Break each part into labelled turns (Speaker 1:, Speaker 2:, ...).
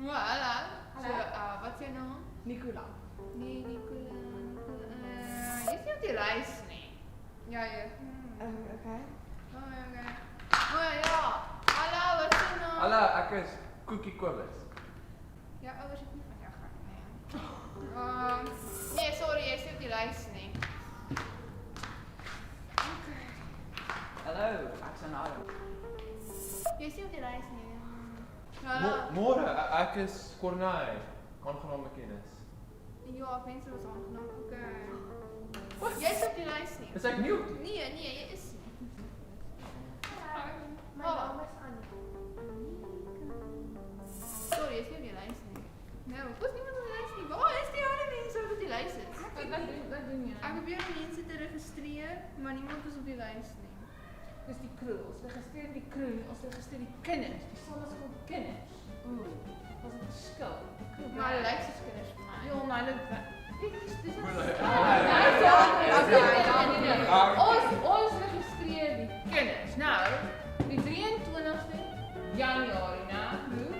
Speaker 1: Hallo. So, wat is jou naam?
Speaker 2: Nicola.
Speaker 1: Nee, Nicola. Jy is nie op die lys nie. Ja, ja.
Speaker 2: Okay.
Speaker 1: Okay. Ja. Hallo, wat is jou naam?
Speaker 3: Hallo, ek is Cookie Kobus.
Speaker 1: Ja, ouers het nie van jou gehad nie. Nee, sorry, jy is nie op die lys nie. Okay.
Speaker 4: Hallo, ek is Adam.
Speaker 1: Jy is nie op die lys nie.
Speaker 3: Môre, ek is Corneille, aangename kennis.
Speaker 1: Ja, ek wens dit was aangenaam. Okay. Jy is op die lys nie.
Speaker 3: Is ek mute?
Speaker 1: Nee, jy is nie.
Speaker 2: My naam is Annie.
Speaker 1: Sorry, jy is nie op die lys nie. Nou, hoekom is niemand op die lys nie? Waar is die ander mense wat op die lys is?
Speaker 2: Wat doen jy?
Speaker 1: Ek probeer mense te registreer, maar niemand is op die lys nie.
Speaker 2: Dis die crew. Ons registreer die crew, ons registreer die kinders. Die sommige is gewoon kinders. Oeh, was 'n verskil.
Speaker 1: Maar hulle lyk soos kinders vir my.
Speaker 2: Ja, maar hulle Ons registreer die kinders. Nou, die 23ste Januarie, né?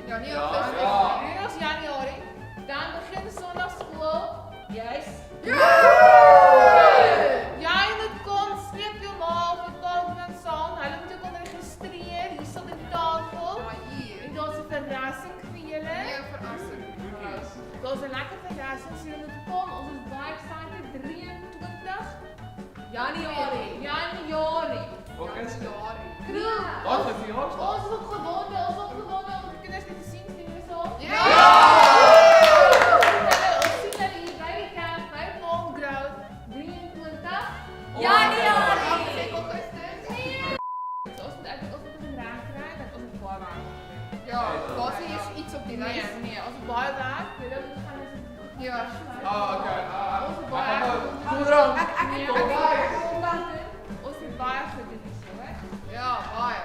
Speaker 1: Ja, nie
Speaker 3: Ja,
Speaker 1: Augustus
Speaker 3: ja.
Speaker 1: nie.
Speaker 2: 3 Januarie, dan begin Sondagskool. Yes. Jy moet kom, sleep jou ma of jou pa op dan saam. Hulle moet jou kom registreer hier op die tafel.
Speaker 1: Ja, hier.
Speaker 2: En daar's 'n verrassing vir julle.
Speaker 1: Nee, verrassing.
Speaker 2: Daar's 'n lekker verrassing, so julle moet kom. Ons is baie excited. 23 Januarie.
Speaker 3: Wat is dit?
Speaker 2: Crew.
Speaker 3: Wat is die jaarslag?
Speaker 2: Ons is opgewonde om die kinders net te sien, sien julle so?
Speaker 1: Ja!
Speaker 2: Ons sien hulle hier by die camp, by Palm Grove, 23
Speaker 1: Januarie. Augustus.
Speaker 2: So ons moet eintlik ons moet begin reg kry, dat ons het baie werk.
Speaker 1: Ja, daar's hier iets op die lys.
Speaker 2: Nee, ons het baie werk. Julle moet gaan as
Speaker 1: Ja.
Speaker 3: Okay.
Speaker 2: Ons het baie
Speaker 3: Goederen.
Speaker 2: Ons het baie gedoen hierso, hè?
Speaker 1: Ja, baie.